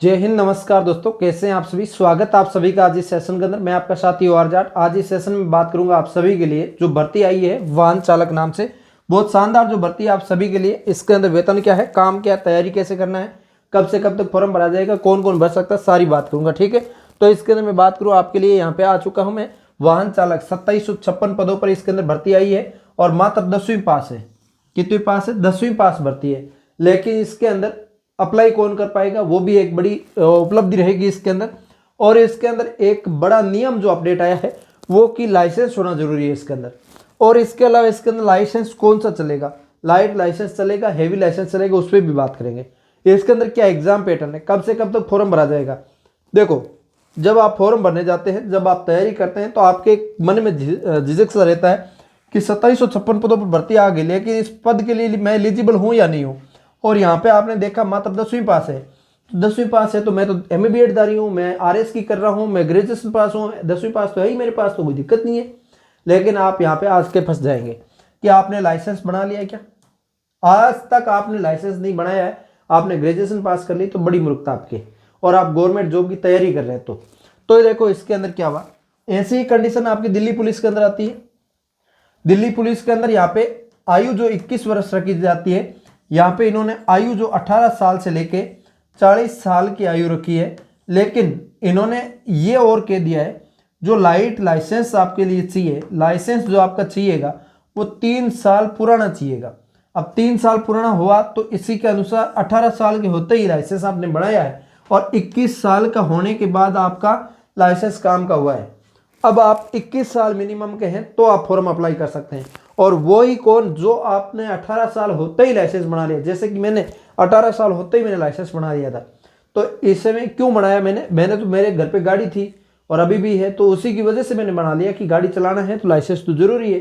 जय हिंद। नमस्कार दोस्तों, कैसे हैं आप सभी। स्वागत है आप सभी का आज इस सेशन के अंदर। मैं आपका साथी OR जाट। आज इस सेशन में बात करूंगा आप सभी के लिए जो भर्ती आई है वाहन चालक नाम से। बहुत शानदार जो भर्ती है आप सभी के लिए। इसके अंदर वेतन क्या है, काम क्या है, तैयारी कैसे करना है, कब से कब तक फॉर्म भरा जाएगा, कौन कौन भर सकता है, सारी बात करूंगा। ठीक है, तो इसके अंदर मैं बात करूँ आपके लिए, यहाँ पे आ चुका हूँ मैं। वाहन चालक 2756 पदों पर इसके अंदर भर्ती आई है और मात्र 10वीं पास है। कितवीं पास है? 10वीं पास भर्ती है। लेकिन इसके अंदर अप्लाई कौन कर पाएगा, वो भी एक बड़ी उपलब्धि रहेगी इसके अंदर। और इसके अंदर एक बड़ा नियम जो अपडेट आया है वो कि लाइसेंस होना जरूरी है इसके अंदर। और इसके अलावा इसके अंदर लाइसेंस कौन सा चलेगा, लाइट लाइसेंस चलेगा, हेवी लाइसेंस चलेगा, उस पर भी बात करेंगे। इसके अंदर क्या एग्जाम पैटर्न है, कब से कब तक फॉर्म भरा जाएगा। देखो, जब आप फॉर्म भरने जाते हैं, जब आप तैयारी करते हैं, तो आपके मन में झिझक सा रहता है कि 2756 पदों पर भर्ती आ गई, लेकिन इस पद के लिए मैं एलिजिबल हूं या नहीं हूं। और यहाँ पे आपने देखा मात्र 10वीं पास है। तो 10वीं पास है तो मैं तो MA BEd दारी हूँ, मैं RS की कर रहा हूँ, मैं ग्रेजुएशन पास हूँ, 10वीं पास तो है ही मेरे पास, तो कोई दिक्कत नहीं है। लेकिन आप यहाँ पे आज के फंस जाएंगे कि आपने लाइसेंस बना लिया क्या। आज तक आपने लाइसेंस नहीं बनाया है, आपने ग्रेजुएशन पास कर ली, तो बड़ी मूर्खता आपकी। और आप गवर्नमेंट जॉब की तैयारी कर रहे हैं तो देखो इसके अंदर क्या हुआ। ऐसी ही कंडीशन आपकी दिल्ली पुलिस के अंदर आती है। दिल्ली पुलिस के अंदर यहाँ पे आयु जो 21 वर्ष रखी जाती है, यहाँ पे इन्होंने आयु जो 18 साल से लेके 40 साल की आयु रखी है। लेकिन इन्होंने ये और कह दिया है, जो लाइट लाइसेंस आपके लिए चाहिए, लाइसेंस जो आपका चाहिएगा वो 3 साल पुराना चाहिएगा। अब 3 साल पुराना हुआ तो इसी के अनुसार 18 साल के होते ही लाइसेंस आपने बनाया है और 21 साल का होने के बाद आपका लाइसेंस काम का हुआ है। अब आप 21 साल मिनिमम के हैं तो आप फॉर्म अप्लाई कर सकते हैं। और वो ही कौन, जो आपने 18 साल होते ही लाइसेंस बना लिया, जैसे कि मैंने 18 साल होते ही मैंने लाइसेंस बना लिया था। तो इसमें क्यों बनाया मैंने तो मेरे घर पे गाड़ी थी और अभी भी है, तो उसी की वजह से मैंने बना लिया कि गाड़ी चलाना है तो लाइसेंस तो जरूरी है।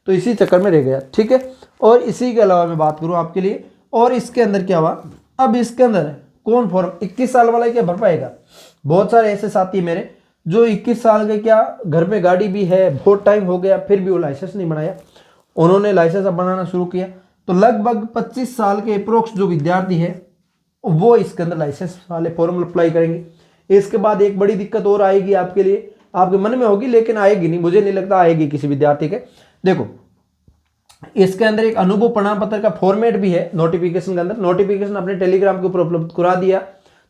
तो इसी चक्कर में रह गया। ठीक है, और इसी के अलावा मैं बात करूँ आपके लिए, और इसके अंदर क्या हुआ। अब इसके अंदर कौन फॉर्म 21 साल वाला क्या भर पाएगा। बहुत सारे ऐसे साथी मेरे जो 21 साल के, क्या घर में गाड़ी भी है, बहुत टाइम हो गया, फिर भी वो लाइसेंस नहीं बनाया। उन्होंने लाइसेंस अब बनाना शुरू किया, तो लगभग 25 साल के अप्रोक्स जो विद्यार्थी है वो इसके अंदर लाइसेंस वाले फॉर्म अप्लाई करेंगे। इसके बाद एक बड़ी दिक्कत और आएगी आपके लिए, आपके मन में होगी लेकिन आएगी नहीं, मुझे नहीं लगता आएगी किसी विद्यार्थी के। देखो, इसके अंदर एक अनुभव प्रमाण पत्र का फॉर्मेट भी है नोटिफिकेशन के अंदर। नोटिफिकेशन अपने टेलीग्राम के ऊपर उपलब्ध करा दिया,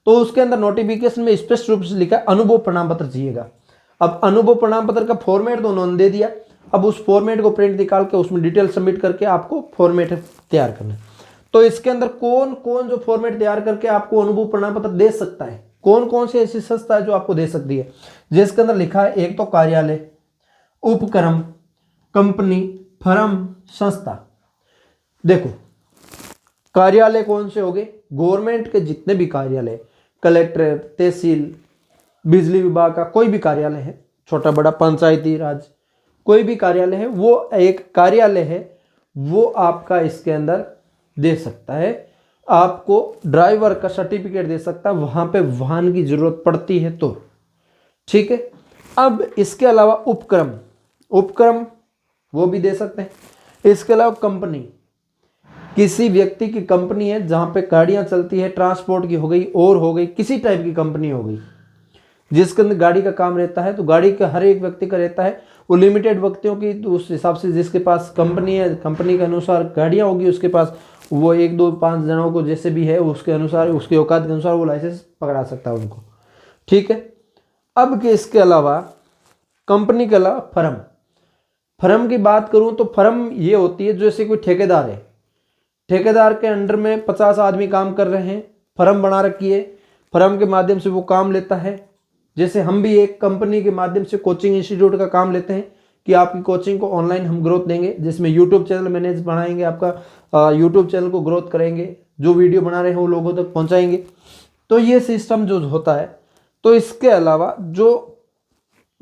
तो उसके अंदर नोटिफिकेशन में स्पष्ट रूप से लिखा अनुभव प्रमाण पत्र चाहिएगा। अब अनुभव प्रमाण पत्र का फॉर्मेट तो उन्होंने दे दिया। अब उस फॉर्मेट को प्रिंट निकाल के उसमें डिटेल सबमिट करके आपको फॉर्मेट तैयार करना है। तो इसके अंदर कौन कौन जो फॉर्मेट तैयार करके आपको अनुभव प्रमाण पत्र दे सकता है, कौन कौन सी ऐसी संस्था है जो आपको दे सकती है, जिसके अंदर लिखा है एक तो कार्यालय, उपक्रम, कंपनी, फर्म, संस्था। देखो, कार्यालय कौन से हो गए, गवर्नमेंट के जितने भी कार्यालय, कलेक्टर, तहसील, बिजली विभाग का कोई भी कार्यालय है, छोटा बड़ा पंचायती राज कोई भी कार्यालय है, वो एक कार्यालय है, वो आपका इसके अंदर दे सकता है। आपको ड्राइवर का सर्टिफिकेट दे सकता है, वहां पे वाहन की जरूरत पड़ती है तो। ठीक है, अब इसके अलावा उपक्रम वो भी दे सकते हैं। इसके अलावा कंपनी, किसी व्यक्ति की कंपनी है जहां पे गाड़ियां चलती है, ट्रांसपोर्ट की हो गई और हो गई, किसी टाइप की कंपनी हो गई जिसके अंदर गाड़ी का काम रहता है, तो गाड़ी का हर एक व्यक्ति का रहता है, वो लिमिटेड व्यक्तियों की, तो उस हिसाब से जिसके पास कंपनी है, कंपनी के अनुसार गाड़ियां होगी उसके पास, वो 1 2 5 जनों को जैसे भी है उसके अनुसार, उसके औकात के अनुसार वो लाइसेंस पकड़ा सकता है उनको। ठीक है, अब के इसके अलावा कंपनी के अलावा फर्म की बात करूं तो फर्म ये होती है, जैसे कोई ठेकेदार है, ठेकेदार के अंडर में 50 आदमी काम कर रहे हैं, फर्म बना रखी है, फर्म के माध्यम से वो काम लेता है। जैसे हम भी एक कंपनी के माध्यम से कोचिंग इंस्टीट्यूट का काम लेते हैं कि आपकी कोचिंग को ऑनलाइन हम ग्रोथ देंगे, जिसमें यूट्यूब चैनल मैनेज बनाएंगे, आपका यूट्यूब चैनल को ग्रोथ करेंगे, जो वीडियो बना रहे हैं वो लोगों तक पहुंचाएंगे। तो ये सिस्टम जो होता है। तो इसके अलावा जो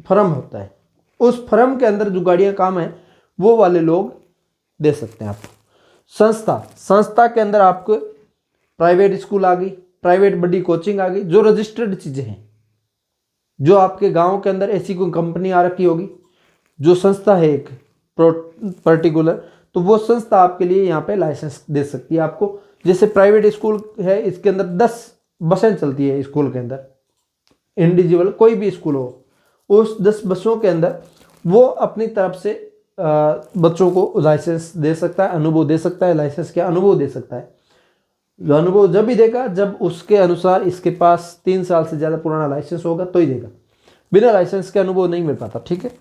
फर्म होता है, उस फर्म के अंदर जो गाड़ियां काम है वो वाले लोग दे सकते हैं आपको। संस्था के अंदर आपको प्राइवेट स्कूल आ गई, प्राइवेट बड़ी कोचिंग आ गई, जो रजिस्टर्ड चीजें हैं, जो आपके गांव के अंदर ऐसी कोई कंपनी आ रखी होगी, जो संस्था है एक पर्टिकुलर, तो वो संस्था आपके लिए यहाँ पे लाइसेंस दे सकती है आपको। जैसे प्राइवेट स्कूल है, इसके अंदर 10 बसें चलती है स्कूल के अंदर, इंडिविजुअल कोई भी स्कूल हो, उस 10 बसों के अंदर वो अपनी तरफ से बच्चों को लाइसेंस दे सकता है, अनुभव दे सकता है। लाइसेंस क्या, अनुभव दे सकता है। जो अनुभव जब भी देगा जब उसके अनुसार इसके पास 3 साल से ज़्यादा पुराना लाइसेंस होगा तो ही देगा, बिना लाइसेंस के अनुभव नहीं मिल पाता। ठीक है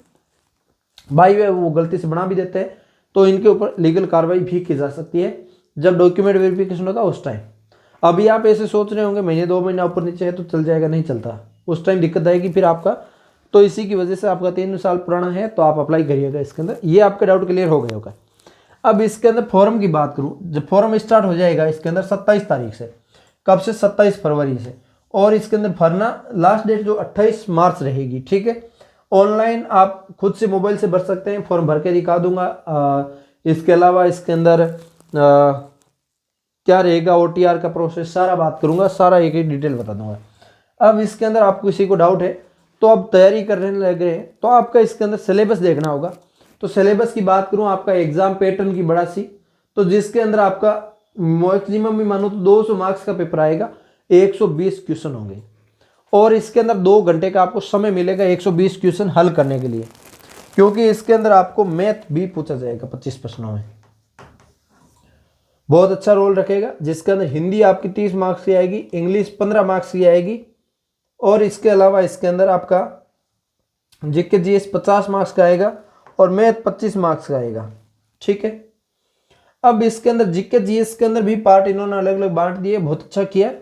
भाई, वे वो गलती से बना भी देते हैं तो इनके ऊपर लीगल कार्रवाई भी की जा सकती है जब डॉक्यूमेंट वेरिफिकेशन होगा उस टाइम। अभी आप ऐसे सोच रहे होंगे महीने 2 महीना ऊपर नीचे है तो चल जाएगा, नहीं चलता, उस टाइम दिक्कत आएगी फिर आपका। तो इसी की वजह से आपका 3 साल पुराना है तो आप अप्लाई करिएगा इसके अंदर। ये आपका डाउट क्लियर हो गया होगा। अब इसके अंदर फॉर्म की बात करूं, जब फॉर्म स्टार्ट हो जाएगा इसके अंदर 27 तारीख से, कब से, 27 फरवरी से, और इसके अंदर भरना लास्ट डेट जो 28 मार्च रहेगी। ठीक है, ऑनलाइन आप खुद से मोबाइल से भर सकते हैं, फॉर्म भर के दिखा दूंगा। इसके अलावा इसके अंदर क्या रहेगा, OTR का प्रोसेस सारा बात करूंगा, सारा एक एक डिटेल बता दूंगा। अब इसके अंदर आपको किसी को डाउट है तो आप तैयारी करने लग रहे हैं तो आपका इसके अंदर सिलेबस देखना होगा। तो सिलेबस की बात करूं, आपका एग्जाम पैटर्न की बड़ा सी, तो जिसके अंदर आपका मैक्सिमम भी मानो तो 200 मार्क्स का पेपर आएगा, 120 क्वेश्चन होंगे और इसके अंदर 2 घंटे का आपको समय मिलेगा 120 क्वेश्चन हल करने के लिए, क्योंकि इसके अंदर आपको मैथ भी पूछा जाएगा 25 प्रश्नों में। बहुत अच्छा रोल रखेगा, जिसके अंदर हिंदी आपकी 30 मार्क्स की आएगी, इंग्लिश 15 मार्क्स की आएगी, और इसके अलावा इसके अंदर आपका जीके जीएस 50 मार्क्स का आएगा और मैथ 25 मार्क्स का आएगा। ठीक है, अब इसके अंदर जीके जीएस के अंदर भी पार्ट इन्होंने अलग अलग बांट दिए, बहुत अच्छा किया,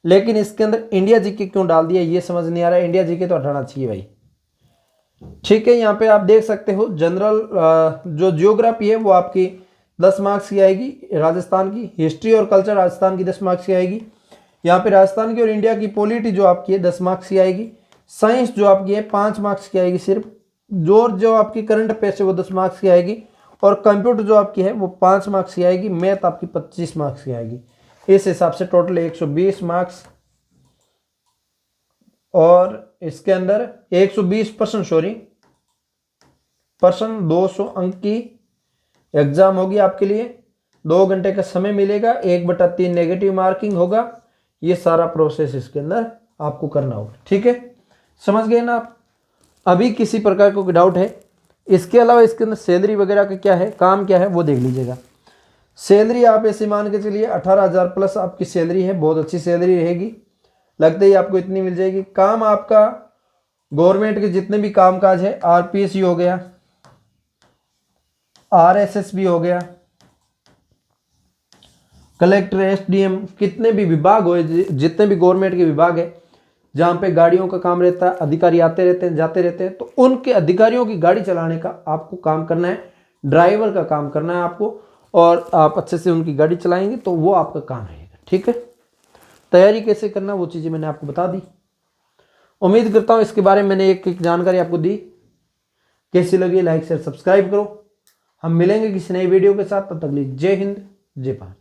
लेकिन इसके अंदर इंडिया जीके क्यों डाल दिया ये समझ नहीं आ रहा है। इंडिया जीके तो हटाना चाहिए भाई। ठीक है, यहाँ पे आप देख सकते हो जनरल जो जियोग्राफी है वो आपकी 10 मार्क्स की आएगी राजस्थान की, हिस्ट्री और कल्चर राजस्थान की 10 मार्क्स की आएगी। यहाँ पे राजस्थान की और इंडिया की पॉलिटी जो आपकी है 10 मार्क्स की आएगी। साइंस जो आपकी है 5 मार्क्स की आएगी सिर्फ। जो आपकी करंट अफेयर्स है वो 10 मार्क्स की आएगी, और कंप्यूटर जो आपकी है वो 5 मार्क्स की आएगी। मैथ आपकी 25 मार्क्स की आएगी। इस हिसाब से टोटल 120 मार्क्स, और इसके अंदर 120% पर्सन 200 अंक की एग्जाम होगी आपके लिए। 2 घंटे का समय मिलेगा, 1/3 नेगेटिव मार्किंग होगा। ये सारा प्रोसेस इसके अंदर आपको करना होगा। ठीक है, समझ गए ना आप। अभी किसी प्रकार को डाउट है, इसके अलावा इसके अंदर सैलरी वगैरह का क्या है, काम क्या है वो देख लीजिएगा। सैलरी आप ऐसे मान के चलिए 18,000 प्लस आपकी सैलरी है, बहुत अच्छी सैलरी रहेगी, लगता ही आपको इतनी मिल जाएगी। काम आपका गवर्नमेंट के जितने भी कामकाज है, RPSC हो गया, RSS भी हो गया, कलेक्टर, SDM, कितने भी विभाग हो, जितने भी गवर्नमेंट के विभाग है जहाँ पे गाड़ियों का काम रहता है, अधिकारी आते रहते हैं जाते रहते हैं, तो उनके अधिकारियों की गाड़ी चलाने का आपको काम करना है, ड्राइवर का काम करना है आपको, और आप अच्छे से उनकी गाड़ी चलाएंगे तो वो आपका काम रहेगा। ठीक है, तैयारी कैसे करना वो चीज़ें मैंने आपको बता दी। उम्मीद करता हूँ इसके बारे में मैंने एक जानकारी आपको दी। कैसी लगी, लाइक शेयर सब्सक्राइब करो। हम मिलेंगे किसी नई वीडियो के साथ, तब तक के लिए जय हिंद जय भारत।